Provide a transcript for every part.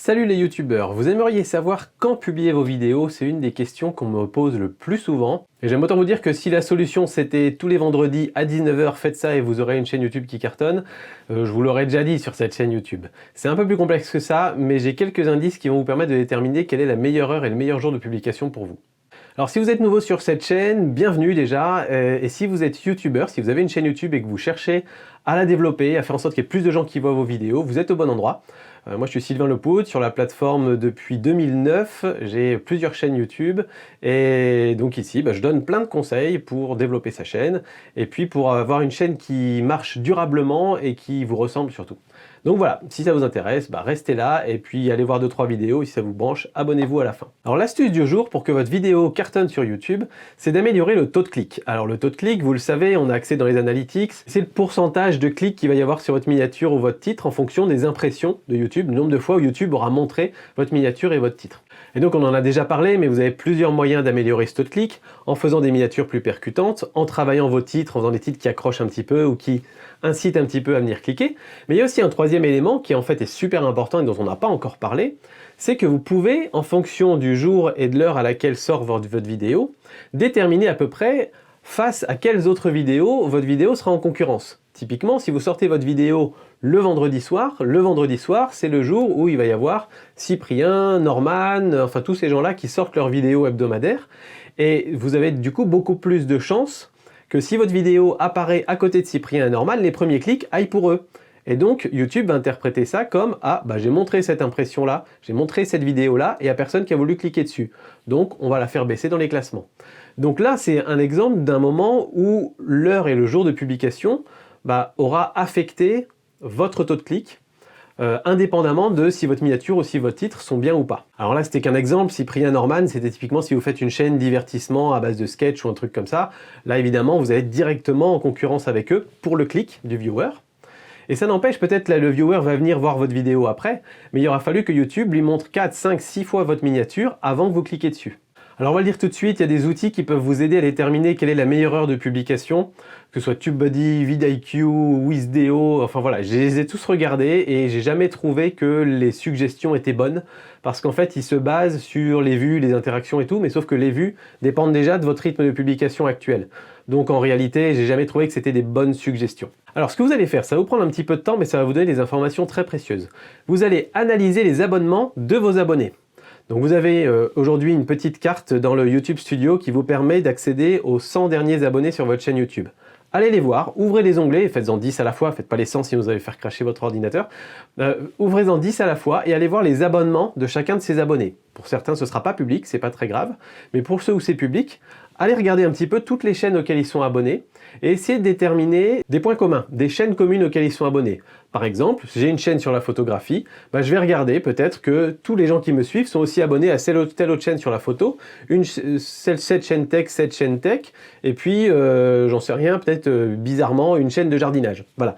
Salut les youtubeurs, vous aimeriez savoir quand publier vos vidéos? C'est une des questions qu'on me pose le plus souvent. Et j'aime autant vous dire que si la solution c'était tous les vendredis à 19 h, faites ça et vous aurez une chaîne YouTube qui cartonne, je vous l'aurais déjà dit sur cette chaîne YouTube. C'est un peu plus complexe que ça, mais j'ai quelques indices qui vont vous permettre de déterminer quelle est la meilleure heure et le meilleur jour de publication pour vous. Alors si vous êtes nouveau sur cette chaîne, bienvenue déjà, et si vous êtes youtubeur, si vous avez une chaîne YouTube et que vous cherchez à la développer, à faire en sorte qu'il y ait plus de gens qui voient vos vidéos, vous êtes au bon endroit. Moi je suis Sylvain Lepout, sur la plateforme depuis 2009, j'ai plusieurs chaînes YouTube, et donc ici je donne plein de conseils pour développer sa chaîne, et puis pour avoir une chaîne qui marche durablement et qui vous ressemble surtout. Donc voilà, si ça vous intéresse, restez là et puis allez voir 2-3 vidéos, et si ça vous branche, abonnez-vous à la fin. Alors l'astuce du jour pour que votre vidéo cartonne sur YouTube, c'est d'améliorer le taux de clic. Alors le taux de clic, vous le savez, on a accès dans les analytics, c'est le pourcentage de clics qu'il va y avoir sur votre miniature ou votre titre en fonction des impressions de YouTube, le nombre de fois où YouTube aura montré votre miniature et votre titre. Et donc on en a déjà parlé, mais vous avez plusieurs moyens d'améliorer ce taux de clic, en faisant des miniatures plus percutantes, en travaillant vos titres, en faisant des titres qui accrochent un petit peu ou qui incitent un petit peu à venir cliquer. Mais il y a aussi un troisième élément qui en fait est super important et dont on n'a pas encore parlé, c'est que vous pouvez, en fonction du jour et de l'heure à laquelle sort votre vidéo, déterminer à peu près face à quelles autres vidéos votre vidéo sera en concurrence. Typiquement, si vous sortez votre vidéo le vendredi soir, c'est le jour où il va y avoir Cyprien, Norman, enfin tous ces gens-là qui sortent leurs vidéos hebdomadaires, et vous avez du coup beaucoup plus de chances que si votre vidéo apparaît à côté de Cyprien et Norman, les premiers clics aillent pour eux. Et donc YouTube va interpréter ça comme « Ah, j'ai montré cette impression-là, j'ai montré cette vidéo-là, et il n'y a personne qui a voulu cliquer dessus. Donc on va la faire baisser dans les classements. » Donc là, c'est un exemple d'un moment où l'heure et le jour de publication aura affecté votre taux de clic, indépendamment de si votre miniature ou si votre titre sont bien ou pas. Alors là, c'était qu'un exemple. Cyprien Norman, c'était typiquement si vous faites une chaîne divertissement à base de sketch ou un truc comme ça. Là, évidemment, vous allez être directement en concurrence avec eux pour le clic du viewer. Et ça n'empêche, peut-être le viewer va venir voir votre vidéo après, mais il aura fallu que YouTube lui montre 4, 5, 6 fois votre miniature avant que vous cliquiez dessus. Alors on va le dire tout de suite, il y a des outils qui peuvent vous aider à déterminer quelle est la meilleure heure de publication, que ce soit TubeBuddy, vidIQ, Wisdeo, enfin voilà, je les ai tous regardés et j'ai jamais trouvé que les suggestions étaient bonnes, parce qu'en fait ils se basent sur les vues, les interactions et tout, mais sauf que les vues dépendent déjà de votre rythme de publication actuel. Donc en réalité, j'ai jamais trouvé que c'était des bonnes suggestions. Alors ce que vous allez faire, ça va vous prendre un petit peu de temps, mais ça va vous donner des informations très précieuses. Vous allez analyser les abonnements de vos abonnés. Donc vous avez aujourd'hui une petite carte dans le YouTube Studio qui vous permet d'accéder aux 100 derniers abonnés sur votre chaîne YouTube. Allez les voir, ouvrez les onglets, faites-en 10 à la fois, faites pas les 100 sinon vous allez faire cracher votre ordinateur. Ouvrez-en 10 à la fois et allez voir les abonnements de chacun de ces abonnés. Pour certains ce ne sera pas public, c'est pas très grave, mais pour ceux où c'est public, allez regarder un petit peu toutes les chaînes auxquelles ils sont abonnés et essayez de déterminer des points communs, des chaînes communes auxquelles ils sont abonnés. Par exemple, si j'ai une chaîne sur la photographie, je vais regarder peut-être que tous les gens qui me suivent sont aussi abonnés à telle autre chaîne sur la photo, cette chaîne tech, et puis, j'en sais rien, peut-être bizarrement, une chaîne de jardinage. Voilà.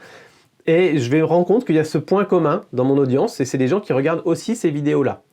Et je vais me rendre compte qu'il y a ce point commun dans mon audience, et c'est des gens qui regardent aussi ces vidéos-là.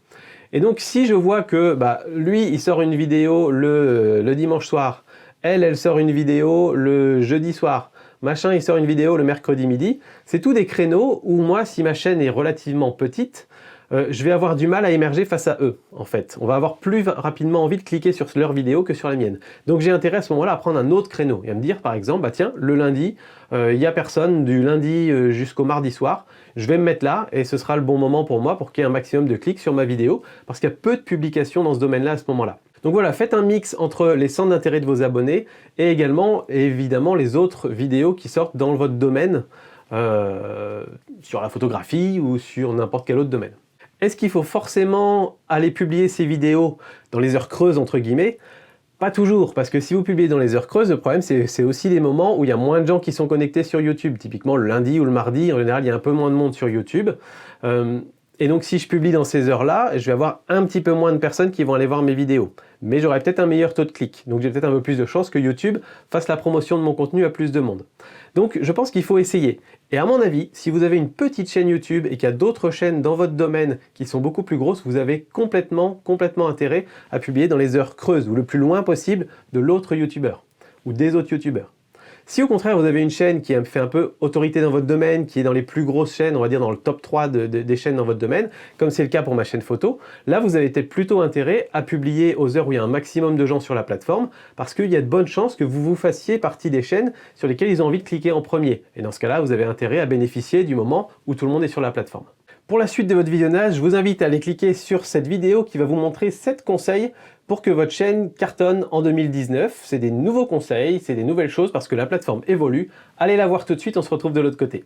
Et donc si je vois que lui, il sort une vidéo le dimanche soir, elle sort une vidéo le jeudi soir, machin, il sort une vidéo le mercredi midi, c'est tous des créneaux où moi, si ma chaîne est relativement petite, je vais avoir du mal à émerger face à eux, en fait. On va avoir plus rapidement envie de cliquer sur leur vidéo que sur la mienne. Donc j'ai intérêt à ce moment-là à prendre un autre créneau et à me dire, par exemple, tiens, le lundi, il n'y a personne du lundi jusqu'au mardi soir, je vais me mettre là et ce sera le bon moment pour moi pour qu'il y ait un maximum de clics sur ma vidéo, parce qu'il y a peu de publications dans ce domaine-là à ce moment-là. Donc voilà, faites un mix entre les centres d'intérêt de vos abonnés et également, évidemment, les autres vidéos qui sortent dans votre domaine, sur la photographie ou sur n'importe quel autre domaine. Est-ce qu'il faut forcément aller publier ces vidéos dans les heures creuses, entre guillemets? Pas toujours, parce que si vous publiez dans les heures creuses, le problème c'est aussi les moments où il y a moins de gens qui sont connectés sur YouTube. Typiquement le lundi ou le mardi, en général il y a un peu moins de monde sur YouTube. Et donc si je publie dans ces heures-là, je vais avoir un petit peu moins de personnes qui vont aller voir mes vidéos. Mais j'aurai peut-être un meilleur taux de clic. Donc j'ai peut-être un peu plus de chances que YouTube fasse la promotion de mon contenu à plus de monde. Donc je pense qu'il faut essayer. Et à mon avis, si vous avez une petite chaîne YouTube et qu'il y a d'autres chaînes dans votre domaine qui sont beaucoup plus grosses, vous avez complètement intérêt à publier dans les heures creuses ou le plus loin possible de l'autre YouTubeur ou des autres YouTubeurs. Si au contraire vous avez une chaîne qui fait un peu autorité dans votre domaine, qui est dans les plus grosses chaînes, on va dire dans le top 3 des chaînes dans votre domaine, comme c'est le cas pour ma chaîne photo, là vous avez peut-être plutôt intérêt à publier aux heures où il y a un maximum de gens sur la plateforme, parce qu'il y a de bonnes chances que vous fassiez partie des chaînes sur lesquelles ils ont envie de cliquer en premier. Et dans ce cas-là, vous avez intérêt à bénéficier du moment où tout le monde est sur la plateforme. Pour la suite de votre visionnage, je vous invite à aller cliquer sur cette vidéo qui va vous montrer 7 conseils pour que votre chaîne cartonne en 2019. C'est des nouveaux conseils, c'est des nouvelles choses parce que la plateforme évolue. Allez la voir tout de suite, on se retrouve de l'autre côté.